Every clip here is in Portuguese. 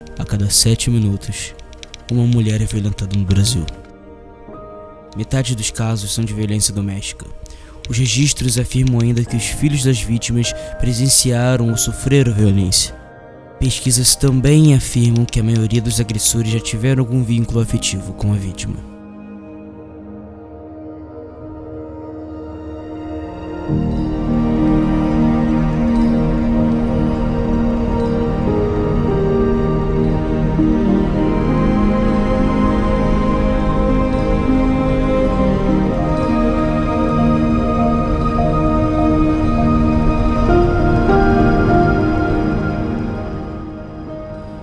A cada 7 minutos, uma mulher é violentada no Brasil. Metade dos casos são de violência doméstica. Os registros afirmam ainda que os filhos das vítimas presenciaram ou sofreram violência. Pesquisas também afirmam que a maioria dos agressores já tiveram algum vínculo afetivo com a vítima.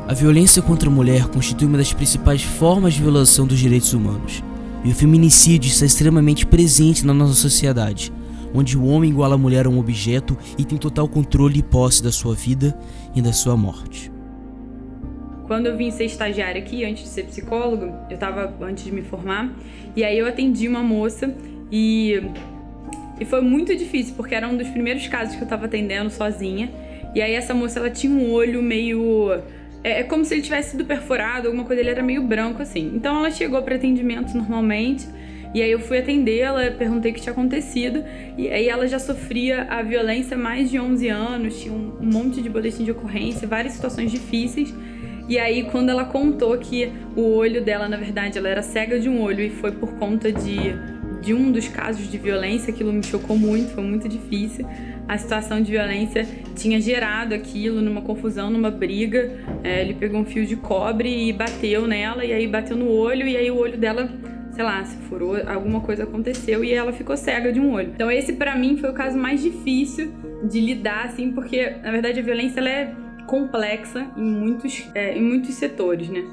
A violência contra a mulher constitui uma das principais formas de violação dos direitos humanos, e o feminicídio está extremamente presente na nossa sociedade, onde o homem iguala a mulher a um objeto e tem total controle e posse da sua vida e da sua morte. Quando eu vim ser estagiária aqui, antes de ser psicóloga, eu estava antes de me formar, e aí eu atendi uma moça e foi muito difícil, porque era um dos primeiros casos que eu estava atendendo sozinha, e aí essa moça, ela tinha um olho meio... É como se ele tivesse sido perfurado, alguma coisa, ele era meio branco assim. Então ela chegou para atendimento normalmente, e aí eu fui atendê-la, perguntei o que tinha acontecido, e aí ela já sofria a violência há mais de 11 anos, tinha um monte de boletim de ocorrência, várias situações difíceis. E aí quando ela contou que o olho dela, na verdade, ela era cega de um olho e foi por conta de um dos casos de violência, aquilo me chocou muito, foi muito difícil. A situação de violência tinha gerado aquilo numa confusão, numa briga. Ele pegou um fio de cobre e bateu nela, e aí bateu no olho, e aí o olho dela, sei lá, se furou, alguma coisa aconteceu e ela ficou cega de um olho. Então esse pra mim foi o caso mais difícil de lidar, assim, porque na verdade a violência ela é complexa em muitos setores, né?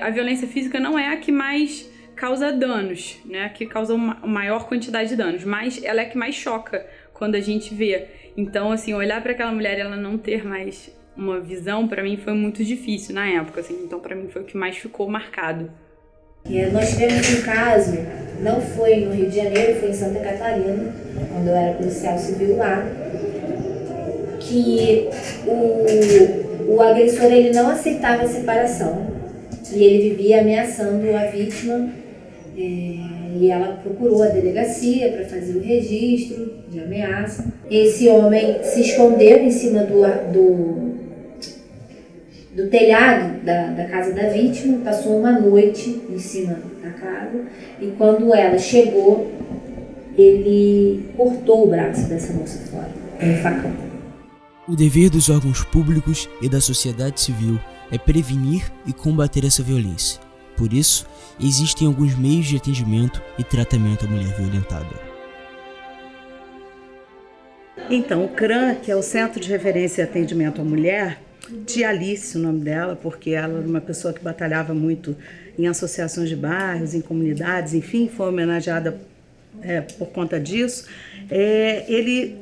A violência física não é a que mais causa danos, né? A que causa uma maior quantidade de danos, mas ela é a que mais choca quando a gente vê. Então, assim, olhar para aquela mulher e ela não ter mais uma visão, para mim foi muito difícil na época, assim. Então, para mim foi o que mais ficou marcado. Nós tivemos um caso, não foi no Rio de Janeiro, foi em Santa Catarina, quando eu era policial civil lá, que o agressor ele não aceitava a separação e ele vivia ameaçando a vítima. E ela procurou a delegacia para fazer o registro de ameaça. Esse homem se escondeu em cima do telhado da casa da vítima, passou uma noite em cima da casa e quando ela chegou, ele cortou o braço dessa moça fora com um facão. O dever dos órgãos públicos e da sociedade civil é prevenir e combater essa violência. Por isso, existem alguns meios de atendimento e tratamento à mulher violentada. Então, o CRAM, que é o Centro de Referência e Atendimento à Mulher, Tia Alice, o nome dela, porque ela era uma pessoa que batalhava muito em associações de bairros, em comunidades, enfim, foi homenageada por conta disso. Ele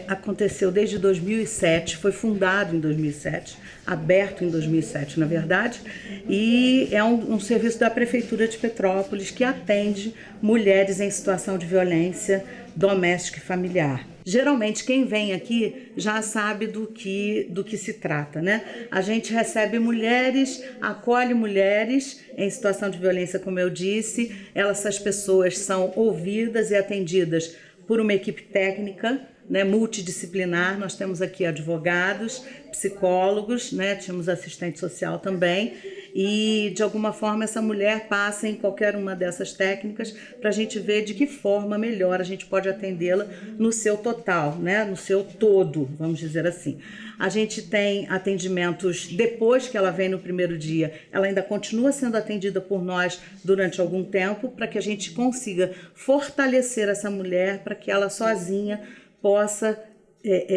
aconteceu desde 2007, foi fundado em 2007, aberto em 2007, na verdade, e é um serviço da Prefeitura de Petrópolis que atende mulheres em situação de violência doméstica e familiar. Geralmente quem vem aqui já sabe do que se trata, né? A gente recebe mulheres, acolhe mulheres em situação de violência, como eu disse. Essas pessoas são ouvidas e atendidas por uma equipe técnica, né, multidisciplinar. Nós temos aqui advogados, psicólogos, né, temos assistente social também, e de alguma forma essa mulher passa em qualquer uma dessas técnicas para a gente ver de que forma melhor a gente pode atendê-la no seu total, né, no seu todo, vamos dizer assim. A gente tem atendimentos depois que ela vem no primeiro dia, ela ainda continua sendo atendida por nós durante algum tempo para que a gente consiga fortalecer essa mulher para que ela sozinha possa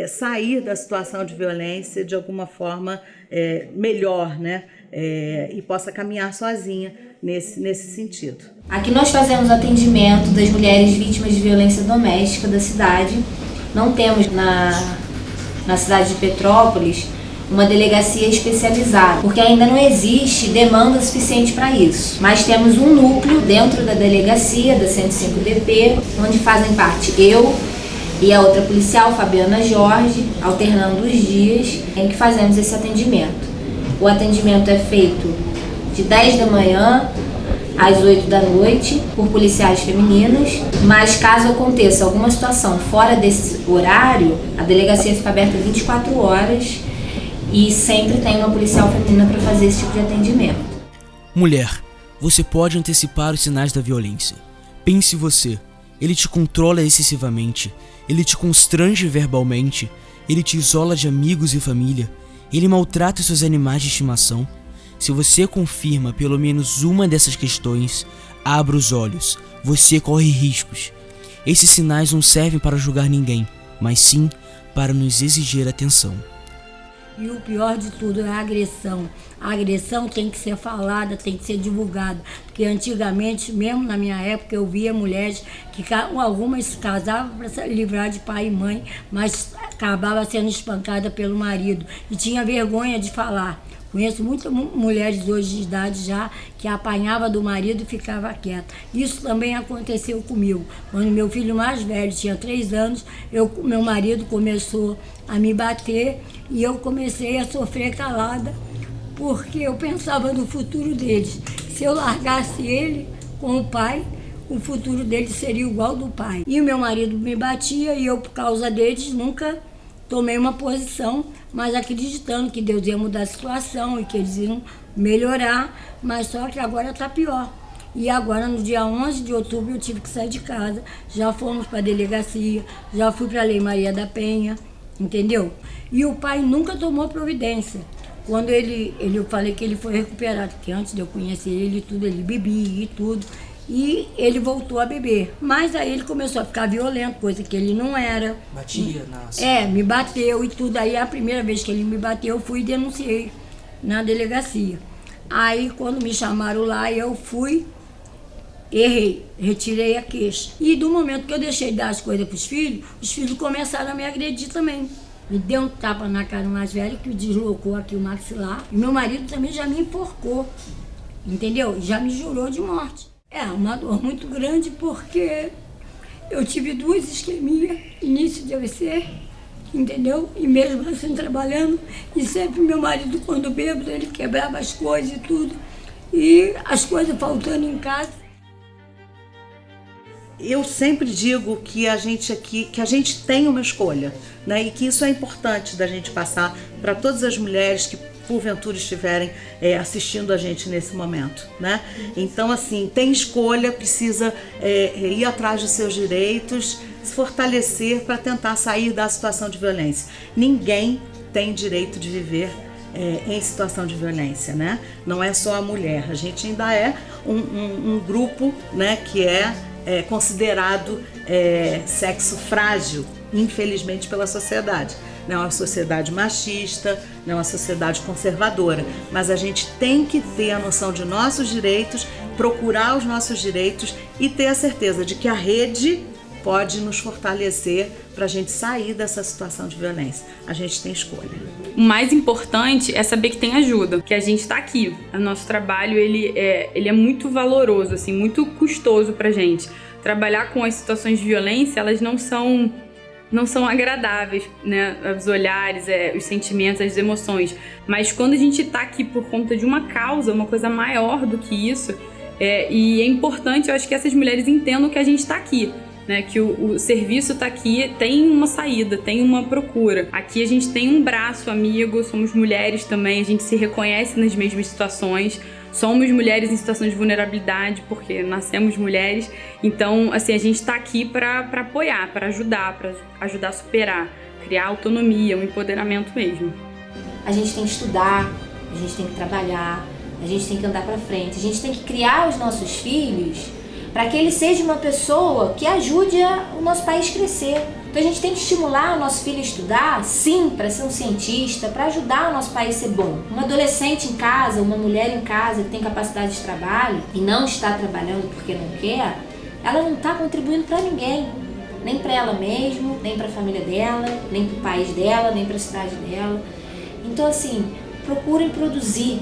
sair da situação de violência de alguma forma melhor, né? E possa caminhar sozinha nesse sentido. Aqui nós fazemos atendimento das mulheres vítimas de violência doméstica da cidade. Não temos na cidade de Petrópolis uma delegacia especializada, porque ainda não existe demanda suficiente para isso. Mas temos um núcleo dentro da delegacia, da 105DP, onde fazem parte eu e a outra policial, Fabiana Jorge, alternando os dias em que fazemos esse atendimento. O atendimento é feito de 10 da manhã às 8 da noite por policiais femininos, mas caso aconteça alguma situação fora desse horário, a delegacia fica aberta 24 horas e sempre tem uma policial feminina para fazer esse tipo de atendimento. Mulher, você pode antecipar os sinais da violência. Pense você, ele te controla excessivamente, ele te constrange verbalmente, ele te isola de amigos e família, ele maltrata seus animais de estimação. Se você confirma pelo menos uma dessas questões, abra os olhos, você corre riscos. Esses sinais não servem para julgar ninguém, mas sim para nos exigir atenção. E o pior de tudo é a agressão. A agressão tem que ser falada, tem que ser divulgada. Porque antigamente, mesmo na minha época, eu via mulheres que algumas se casavam para se livrar de pai e mãe, mas acabava sendo espancada pelo marido e tinha vergonha de falar. Conheço muitas mulheres hoje de idade já que apanhava do marido e ficava quieta. Isso também aconteceu comigo. Quando meu filho mais velho tinha 3 anos, meu marido começou a me bater e eu comecei a sofrer calada, porque eu pensava no futuro deles. Se eu largasse ele com o pai, o futuro deles seria igual ao do pai. E o meu marido me batia e eu, por causa deles, nunca tomei uma posição, mas acreditando que Deus ia mudar a situação e que eles iam melhorar, mas só que agora está pior. E agora, no dia 11 de outubro, eu tive que sair de casa, já fomos para a delegacia, já fui para a Lei Maria da Penha, entendeu? E o pai nunca tomou providência. Quando eu falei que ele foi recuperado, porque antes de eu conhecer ele tudo, ele bebia e tudo, e ele voltou a beber. Mas aí ele começou a ficar violento, coisa que ele não era. Batia, nossa. Me bateu e tudo. Aí a primeira vez que ele me bateu, eu fui e denunciei na delegacia. Aí quando me chamaram lá, eu fui, errei, retirei a queixa. E do momento que eu deixei de dar as coisas para os filhos começaram a me agredir também. Me deu um tapa na cara mais velho, que deslocou aqui o maxilar. E meu marido também já me enforcou, entendeu? Já me jurou de morte. É uma dor muito grande porque eu tive 2 isquemias, início de AVC, entendeu? E mesmo assim trabalhando, e sempre meu marido, quando bêbado, ele quebrava as coisas e tudo, e as coisas faltando em casa. Eu sempre digo que a gente tem uma escolha, né? E que isso é importante da gente passar para todas as mulheres que porventura estiverem assistindo a gente nesse momento, né? Então, assim, tem escolha, precisa ir atrás dos seus direitos, se fortalecer para tentar sair da situação de violência. Ninguém tem direito de viver em situação de violência, né? Não é só a mulher, a gente ainda é um grupo, né, que é considerado sexo frágil, infelizmente, pela sociedade. Não é uma sociedade machista, não é uma sociedade conservadora, mas a gente tem que ter a noção de nossos direitos, procurar os nossos direitos e ter a certeza de que a rede pode nos fortalecer para a gente sair dessa situação de violência. A gente tem escolha. O mais importante é saber que tem ajuda, que a gente está aqui. O nosso trabalho ele é muito valoroso, assim, muito custoso para a gente. Trabalhar com as situações de violência, elas não são agradáveis, né? Os olhares, os sentimentos, as emoções. Mas quando a gente está aqui por conta de uma causa, uma coisa maior do que isso, e é importante, eu acho que essas mulheres entendam que a gente está aqui, né? Que o serviço está aqui, tem uma saída, tem uma procura. Aqui a gente tem um braço amigo, somos mulheres também, a gente se reconhece nas mesmas situações. Somos mulheres em situação de vulnerabilidade, porque nascemos mulheres. Então, assim, a gente está aqui para apoiar, para ajudar a superar, criar autonomia, um empoderamento mesmo. A gente tem que estudar, a gente tem que trabalhar, a gente tem que andar para frente, a gente tem que criar os nossos filhos para que ele seja uma pessoa que ajude o nosso país a crescer. Então a gente tem que estimular o nosso filho a estudar, sim, para ser um cientista, para ajudar o nosso país a ser bom. Uma adolescente em casa, uma mulher em casa que tem capacidade de trabalho e não está trabalhando porque não quer, ela não está contribuindo para ninguém. Nem para ela mesma, nem para a família dela, nem para o país dela, nem para a cidade dela. Então, assim, procurem produzir,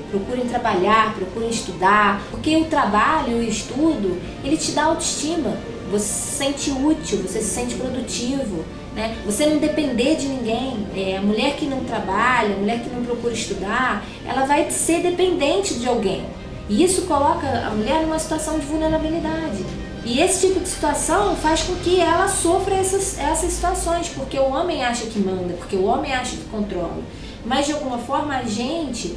procurem trabalhar, procurem estudar, porque o trabalho e o estudo, ele te dá autoestima. Você se sente útil, você se sente produtivo, né? Você não depender de ninguém. A mulher que não trabalha, a mulher que não procura estudar, ela vai ser dependente de alguém. E isso coloca a mulher numa situação de vulnerabilidade. E esse tipo de situação faz com que ela sofra essas situações, porque o homem acha que manda, porque o homem acha que controla. Mas de alguma forma a gente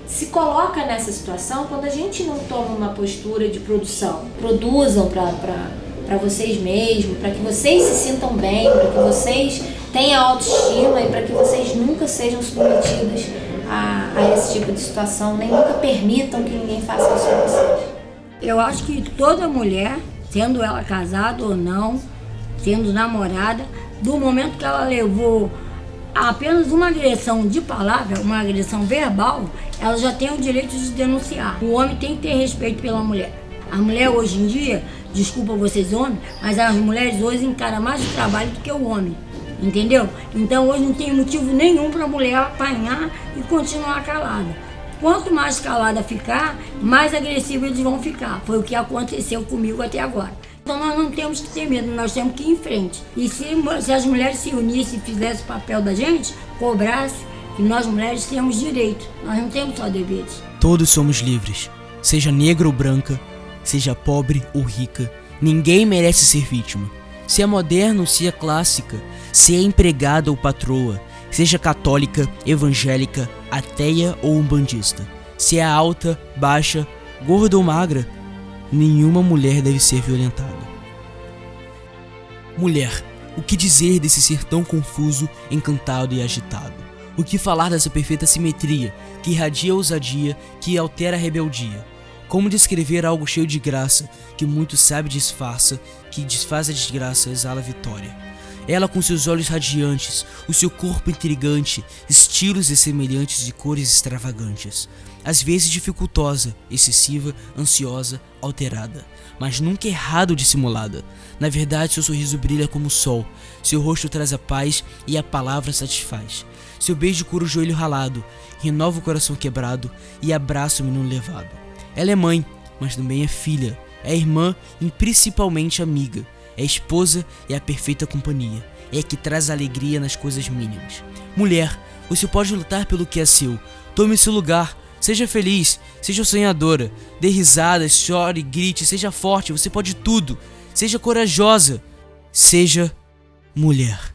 se coloca nessa situação quando a gente não toma uma postura de produção. Produzam para vocês mesmos, para que vocês se sintam bem, para que vocês tenham autoestima e para que vocês nunca sejam submetidos a esse tipo de situação, nem nunca permitam que ninguém faça isso com vocês. Eu acho que toda mulher, sendo ela casada ou não, sendo namorada, do momento que ela levou apenas uma agressão de palavra, uma agressão verbal, ela já tem o direito de denunciar. O homem tem que ter respeito pela mulher. A mulher hoje em dia, desculpa vocês homens, mas as mulheres hoje encaram mais o trabalho do que o homem, entendeu? Então hoje não tem motivo nenhum para a mulher apanhar e continuar calada. Quanto mais calada ficar, mais agressiva eles vão ficar. Foi o que aconteceu comigo até agora. Então nós não temos que ter medo, nós temos que ir em frente. E se as mulheres se unissem e fizessem o papel da gente, cobrassem, que nós mulheres temos direito, nós não temos só deveres. Todos somos livres, seja negra ou branca, seja pobre ou rica, ninguém merece ser vítima. Se é moderna ou se é clássica, se é empregada ou patroa, seja católica, evangélica, ateia ou umbandista, se é alta, baixa, gorda ou magra, nenhuma mulher deve ser violentada. Mulher, o que dizer desse ser tão confuso, encantado e agitado? O que falar dessa perfeita simetria, que irradia a ousadia, que altera a rebeldia? Como descrever algo cheio de graça, que muito sabe disfarça, que desfaz a desgraça, exala a vitória? Ela com seus olhos radiantes, o seu corpo intrigante, estilos semelhantes e cores extravagantes. Às vezes dificultosa, excessiva, ansiosa, alterada, mas nunca errada ou dissimulada. Na verdade, seu sorriso brilha como o sol, seu rosto traz a paz e a palavra satisfaz. Seu beijo cura o joelho ralado, renova o coração quebrado e abraça o menino levado. Ela é mãe, mas também é filha, é irmã e principalmente amiga. É esposa e a perfeita companhia. É a que traz alegria nas coisas mínimas. Mulher, você pode lutar pelo que é seu. Tome seu lugar. Seja feliz. Seja sonhadora. Dê risadas, chore, grite. Seja forte. Você pode tudo. Seja corajosa. Seja mulher.